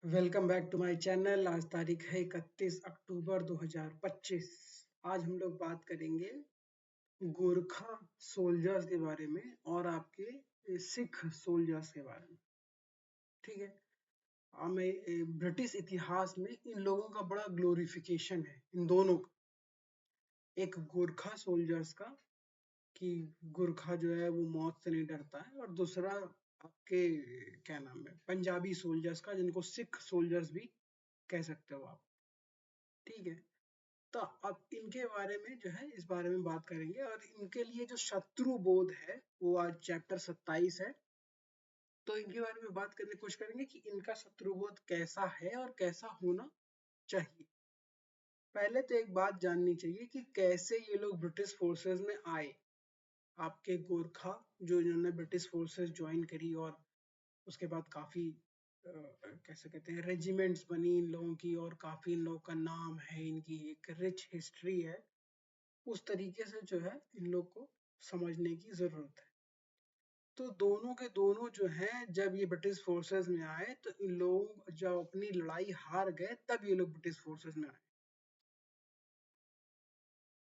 Welcome back to my channel. आज तारीख है 31 अक्टूबर 2025। आज हम लोग बात करेंगे गोरखा सोल्जर्स के बारे में और आपके सिख सोल्जर्स के बारे में। ठीक है। हमें ब्रिटिश इतिहास में इन लोगों का बड़ा ग्लोरिफिकेशन है, इन दोनों का। एक गोरखा सोल्जर्स का कि गोरखा जो है वो मौत से नहीं डरता है, और दूसरा आपके क्या नाम है पंजाबी सोल्जर्स का, जिनको सिख सोल्जर्स भी कह सकते हो आप। ठीक है। तो अब इनके बारे में जो है इस बारे में बात करेंगे, और इनके लिए जो शत्रु बोध है वो आज चैप्टर 27 है। तो इनके बारे में बात करने की कोशिश करेंगे कि इनका शत्रु बोध कैसा है और कैसा होना चाहिए। पहले तो एक बात जाननी चाहिए कि कैसे ये लोग ब्रिटिश फोर्सेस में आए। आपके गोरखा जो इन्होंने ब्रिटिश फोर्सेस ज्वाइन करी, और उसके बाद काफी कैसे कहते हैं रेजिमेंट्स बनी इन लोगों की, और काफी इन लोगों का नाम है, इनकी एक रिच हिस्ट्री है। उस तरीके से जो है इन लोग को समझने की जरूरत है। तो दोनों के दोनों जो हैं, जब ये ब्रिटिश फोर्सेस में आए तो इन लोग जब अपनी लड़ाई हार गए तब ये लोग ब्रिटिश फोर्सेस में आए।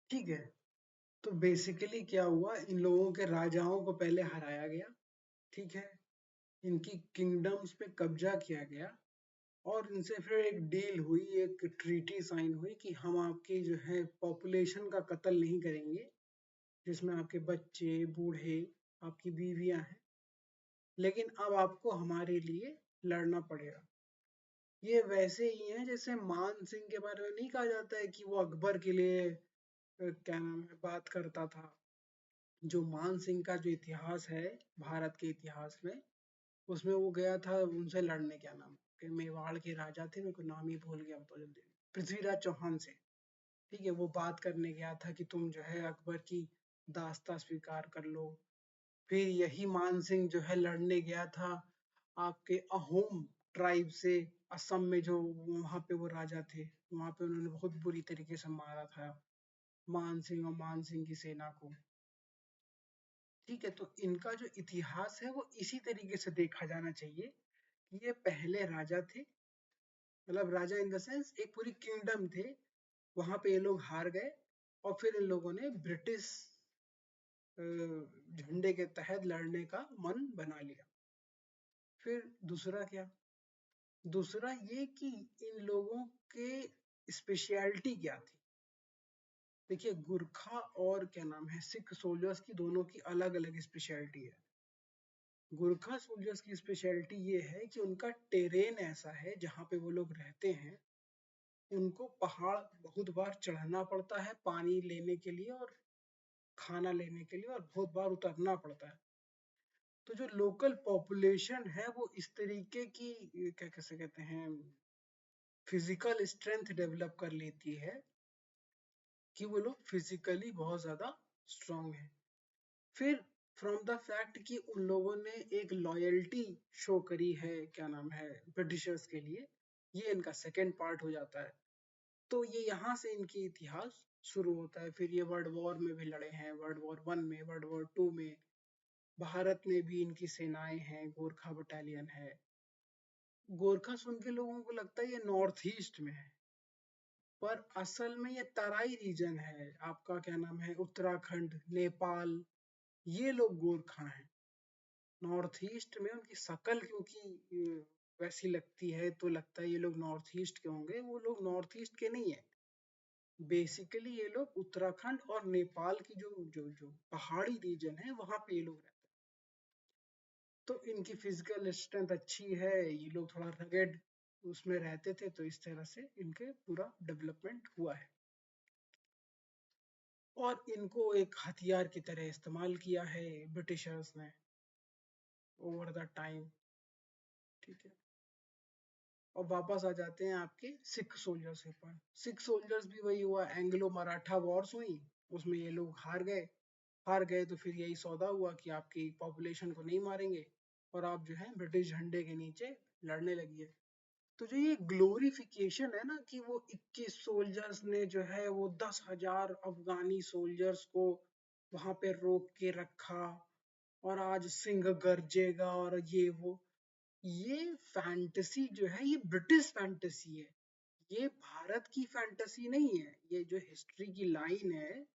ठीक है। तो बेसिकली क्या हुआ, इन लोगों के राजाओं को पहले हराया गया। ठीक है। इनकी किंगडम्स पे कब्जा किया गया, और इनसे फिर एक डील हुई, एक ट्रीटी साइन हुई कि हम आपकी जो है पॉपुलेशन का कत्ल नहीं करेंगे, जिसमें आपके बच्चे, बूढ़े, आपकी बीवियां हैं, लेकिन अब आपको हमारे लिए लड़ना पड़ेगा। ये वैसे ही है जैसे मान सिंह के बारे में नहीं कहा जाता है कि वो अकबर के लिए क्या नाम है बात करता था। जो मान सिंह का जो इतिहास है भारत के इतिहास में, उसमें वो गया था उनसे लड़ने, क्या नाम के मेवाड़ के राजा थे, मेरे को नाम ही भूल गया, बताओ जल्दी। पृथ्वीराज चौहान से। ठीक है। वो बात करने गया था कि तुम जो है अकबर की दास्ता स्वीकार कर लो। फिर यही मान सिंह जो है लड़ने गया था आपके अहोम ट्राइब से। असम में जो वहां पे वो राजा थे, वहां पे उन्होंने बहुत बुरी तरीके से मारा था मान सिंह और मान सिंह की सेना को। ठीक है। तो इनका जो इतिहास है वो इसी तरीके से देखा जाना चाहिए कि ये पहले राजा थे, मतलब राजा इन द सेंस एक पूरी किंगडम थे। वहां पे ये लोग हार गए, और फिर इन लोगों ने ब्रिटिश झंडे के तहत लड़ने का मन बना लिया। फिर दूसरा क्या, दूसरा ये कि इन लोगों के स्पेशलिटी क्या थी। देखिए, गुरखा और क्या नाम है सिख सोल्जर्स की दोनों की अलग अलग स्पेशलिटी है। गुरखा सोल्जर्स की स्पेशलिटी ये है कि उनका टेरेन ऐसा है जहाँ पे वो लोग रहते हैं, उनको पहाड़ बहुत बार चढ़ना पड़ता है पानी लेने के लिए और खाना लेने के लिए, और बहुत बार उतरना पड़ता है। तो जो लोकल पॉपुलेशन है वो इस तरीके की क्या कैसे कहते हैं फिजिकल स्ट्रेंथ डेवलप कर लेती है कि वो लोग फिजिकली बहुत ज्यादा स्ट्रांग है। फिर फ्रॉम द फैक्ट कि उन लोगों ने एक लॉयल्टी शो करी है, क्या नाम है ब्रिटिशर्स के लिए, ये इनका सेकेंड पार्ट हो जाता है। तो ये यहाँ से इनकी इतिहास शुरू होता है। फिर ये वर्ल्ड वॉर में भी लड़े हैं, वर्ल्ड वॉर 1 में, वर्ल्ड वॉर 2 में। भारत में भी इनकी सेनाएं हैं, गोरखा बटालियन है। गोरखा सुन के लोगों को लगता है ये नॉर्थ ईस्ट में है, पर असल में ये तराई रीजन है आपका, क्या नाम है उत्तराखंड, नेपाल। ये लोग गोरखा हैं। नॉर्थ ईस्ट में उनकी शकल क्योंकि वैसी लगती है, तो लगता है ये लोग नॉर्थ ईस्ट के होंगे। वो लोग नॉर्थ ईस्ट के नहीं है। बेसिकली ये लोग उत्तराखंड और नेपाल की जो जो जो पहाड़ी रीजन है वहां पे ये लोग रहते हैं। तो इनकी फिजिकल स्ट्रेंथ अच्छी है, ये लोग थोड़ा रगेड उसमें रहते थे, तो इस तरह से इनके पूरा डेवलपमेंट हुआ है। और इनको एक हथियार की तरह इस्तेमाल किया है ब्रिटिशर्स ने ओवर द टाइम। ठीक है। और वापस आ जाते हैं आपके सिख सोल्जर्स के पास। सिख सोल्जर्स भी वही हुआ, एंग्लो मराठा वॉर्स हुई, उसमें ये लोग हार गए। हार गए तो फिर यही सौदा हुआ कि आपकी पॉपुलेशन को नहीं मारेंगे, और आप जो है ब्रिटिश झंडे के नीचे लड़ने लगिए। तो जो ये ग्लोरिफिकेशन है ना कि वो 21 सोल्जर्स ने जो है वो 10,000 अफगानी सोल्जर्स को वहां पे रोक के रखा, और आज सिंह गरजेगा और ये वो, ये फैंटेसी जो है ये ब्रिटिश फैंटेसी है, ये भारत की फैंटेसी नहीं है। ये जो हिस्ट्री की लाइन है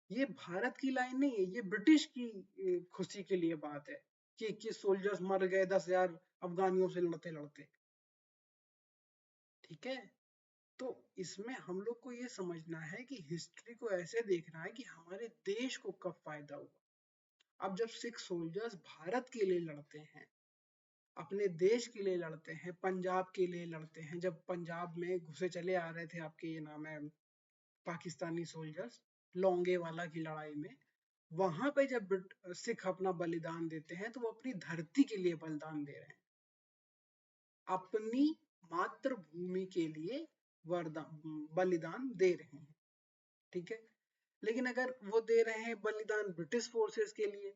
ये भारत की लाइन नहीं है, ये ब्रिटिश की खुशी के लिए बात है कि सोल्जर्स मर गए 10,000 अफगानियों से लड़ते लड़ते। ठीक है, तो इसमें हम लोग को ये समझना है कि हिस्ट्री को ऐसे देखना है कि हमारे देश को कब फायदा हुआ। अब जब सिख सोल्जर्स भारत के लिए लड़ते हैं, अपने देश के लिए लड़ते हैं, पंजाब के लिए लड़ते हैं, जब पंजाब में घुसे चले आ रहे थे आपके ये नाम है पाकिस्तानी सोल्जर्स लोंगे वाला की लड़ाई में, वहां पे जब सिख अपना बलिदान देते हैं तो वो अपनी धरती के लिए बलिदान दे रहे हैं, अपनी मातृभूमि के लिए बलिदान दे रहे हैं। ठीक है, लेकिन अगर वो दे रहे हैं बलिदान ब्रिटिश फोर्सेस के लिए,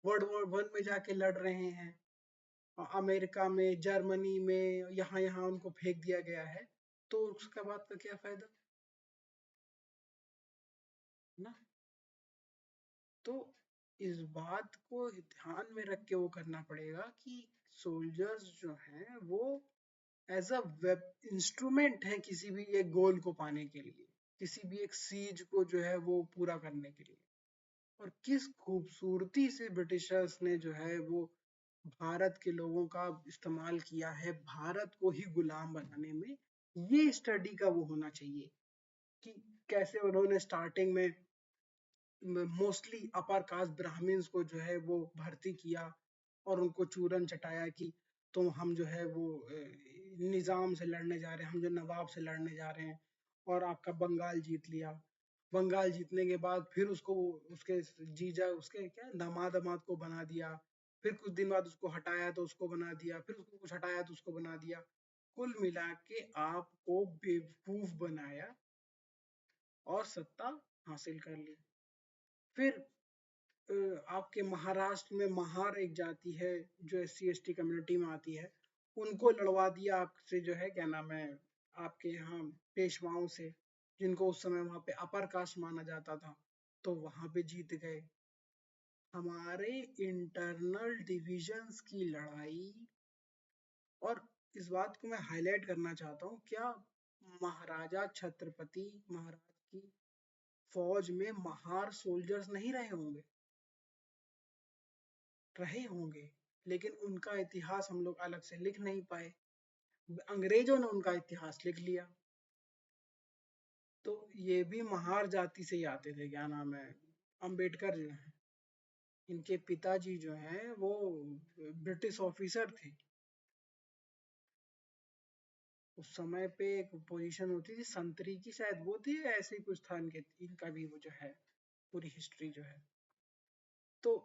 वर्ल्ड वॉर 1 में जाके लड़ रहे हैं, अमेरिका में, जर्मनी में, यहाँ यहाँ उनको फेंक दिया गया है, तो उसका बात का क्या फायदा ना। तो इस बात को ध्यान में रख के वो करना पड़ेगा कि सोल्जर्स जो हैं वो एज अ वेब इंस्ट्रूमेंट है किसी भी एक गोल को पाने के लिए, किसी भी एक सीज को जो है वो पूरा करने के लिए। और किस खूबसूरती से ब्रिटिशर्स ने जो है वो भारत के लोगों का इस्तेमाल किया है भारत को ही गुलाम बनाने में, ये स्टडी का वो होना चाहिए कि कैसे उन्होंने स्टार्टिंग में मोस्टली अपर कास्ट ब्राह्मण्स को जो है वो भर्ती किया और उनको चूरन चटाया कि तो हम जो है वो निजाम से लड़ने जा रहे हैं, हम जो नवाब से लड़ने जा रहे हैं, और आपका बंगाल जीत लिया। बंगाल जीतने के बाद फिर उसको उसके जीजा उसके क्या दामाद दामाद को बना दिया, फिर कुछ दिन बाद उसको हटाया तो उसको बना दिया, फिर उसको कुछ हटाया तो उसको बना दिया। कुल मिला के आपको बेवकूफ बनाया और सत्ता हासिल कर ली। फिर आपके महाराष्ट्र में महार एक जाति है जो SC ST कम्युनिटी में आती है, उनको लड़वा दिया आपसे जो है क्या नाम है आपके यहाँ पेशवाओं से, जिनको उस समय वहां पे अपर कास्ट माना जाता था, तो वहां पे जीत गए। हमारे इंटरनल डिविजन्स की लड़ाई, और इस बात को मैं हाईलाइट करना चाहता हूँ, क्या महाराजा छत्रपति महाराज की फौज में महार सोल्जर्स नहीं रहे होंगे? रहे होंगे, लेकिन उनका इतिहास हम लोग अलग से लिख नहीं पाए, अंग्रेजों ने उनका इतिहास लिख लिया। तो ये भी महार जाति से ही आते थे, क्या नाम है अंबेडकर जो है, इनके पिताजी जो हैं वो ब्रिटिश ऑफिसर थे। उस समय पे एक पोजीशन होती थी संतरी की, शायद वो थी, ऐसे ही कुछ था इनके, इनका भी वो जो है पूरी हिस्ट्री जो है। तो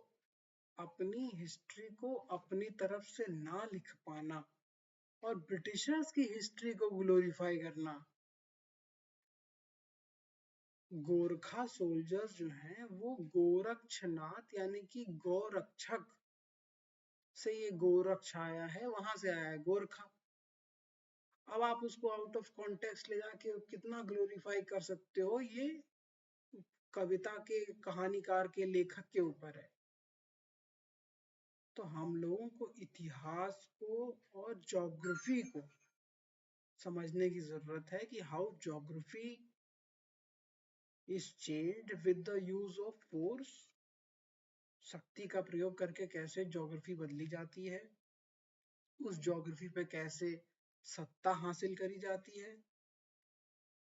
अपनी हिस्ट्री को अपनी तरफ से ना लिख पाना और ब्रिटिशर्स की हिस्ट्री को ग्लोरीफाई करना। गोरखा सोल्जर्स जो हैं वो गोरक्षनाथ यानी कि गोरक्षक से ये गोरक्ष आया है, वहां से आया है गोरखा। अब आप उसको आउट ऑफ कॉन्टेक्स्ट ले जाके कितना ग्लोरीफाई कर सकते हो, ये कविता के कहानीकार के लेखक के ऊपर है। तो हम लोगों को इतिहास को और ज्योग्राफी को समझने की जरूरत है कि how geography is changed with the use of force. शक्ति का प्रयोग करके कैसे ज्योग्राफी बदली जाती है, उस ज्योग्राफी पे कैसे सत्ता हासिल करी जाती है,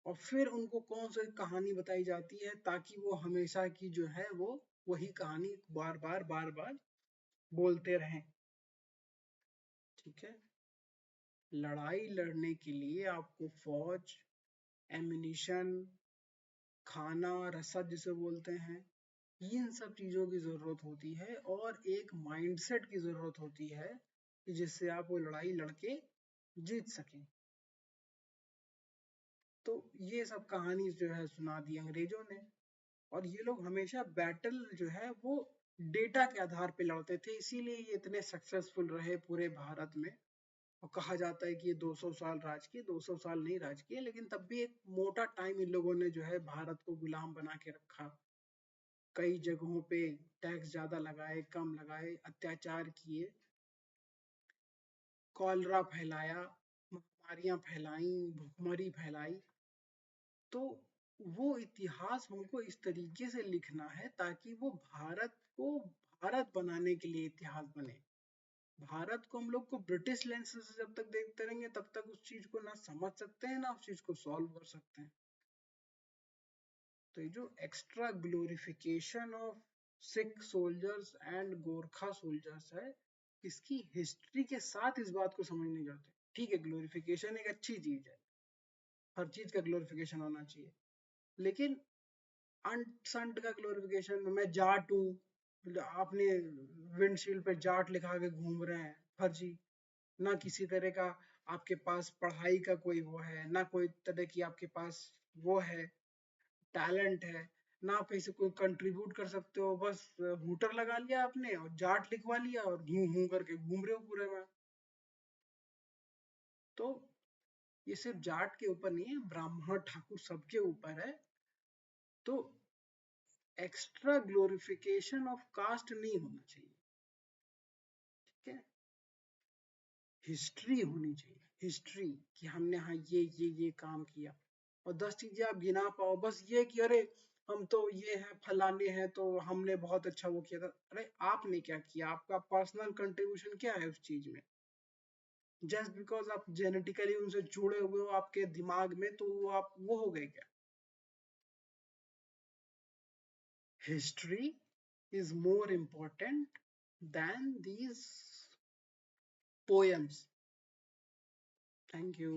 और फिर उनको कौन सी कहानी बताई जाती है ताकि वो हमेशा की जो है वो वही कहानी बार बार बोलते रहें। ठीक है, लड़ाई लड़ने के लिए आपको फौज, एमिनिशन, खाना, रसद जिसे बोलते हैं, इन सब चीजों की जरूरत होती है, और एक माइंडसेट की जरूरत होती है कि जिससे आप वो लड़ाई लड़के जीत सकें। तो ये सब कहानी जो है सुना दी अंग्रेजों ने, और ये लोग हमेशा बैटल जो है वो डेटा के आधार पे लड़ते थे, इसीलिए ये इतने सक्सेसफुल रहे पूरे भारत में। और कहा जाता है कि ये 200 साल राज किए, 200 साल नहीं राज किए, लेकिन तब भी एक मोटा टाइम इन लोगों ने जो है भारत को गुलाम बना के रखा। कई जगहों पे टैक्स ज्यादा लगाए, कम लगाए, अत्याचार किए, कॉलरा फैलाया, महामारियां फैलाई, भुखमरी फैलाई। तो वो इतिहास हमको इस तरीके से लिखना है ताकि वो भारत को भारत बनाने के लिए इतिहास बने। भारत को हम लोग को ब्रिटिश लेंस से जब तक देखते रहेंगे तब तक उस चीज को ना समझ सकते हैं ना उस चीज को सॉल्व कर सकते हैं। तो ये जो extra glorification of Sikh soldiers and Gorkha soldiers है, इसकी हिस्ट्री के साथ इस बात को समझने की जरूरत है। ठीक है, ग्लोरिफिकेशन एक अच्छी चीज है, हर चीज का ग्लोरिफिकेशन होना चाहिए, लेकिन अंट संट का ग्लोरिफिकेशन, मैं जाट हूँ, आपने विंडशील्ड पे जाट लिखा के घूम रहे हैं, फर्जी। ना किसी तरह का आपके पास पढ़ाई का कोई वो है, ना कोई तरह की आपके पास वो है, टैलेंट है, ना आप कहीं से कोई कंट्रीब्यूट कर सकते हो, बस हूटर लगा लिया आपने और जाट लिखवा लिया और हूं हूं करके घूम रहे हो पूरे में। तो ये सिर्फ जाट के ऊपर नहीं है, ब्राह्मण ठाकुर सबके ऊपर है। तो एक्स्ट्रा ग्लोरिफिकेशन ऑफ कास्ट नहीं होना चाहिए, ठीक है। हिस्ट्री होनी चाहिए, हिस्ट्री कि हमने हाँ ये काम किया, और 10 चीजें आप गिना पाओ, बस ये कि अरे हम तो ये है फलाने हैं तो हमने बहुत अच्छा वो किया था। अरे आपने क्या किया, आपका पर्सनल कंट्रीब्यूशन क्या है उस चीज में? जस्ट बिकॉज आप जेनेटिकली उनसे जुड़े हुए हो आपके दिमाग में, तो वो आप वो हो गए क्या? History is more important than these poems. Thank you.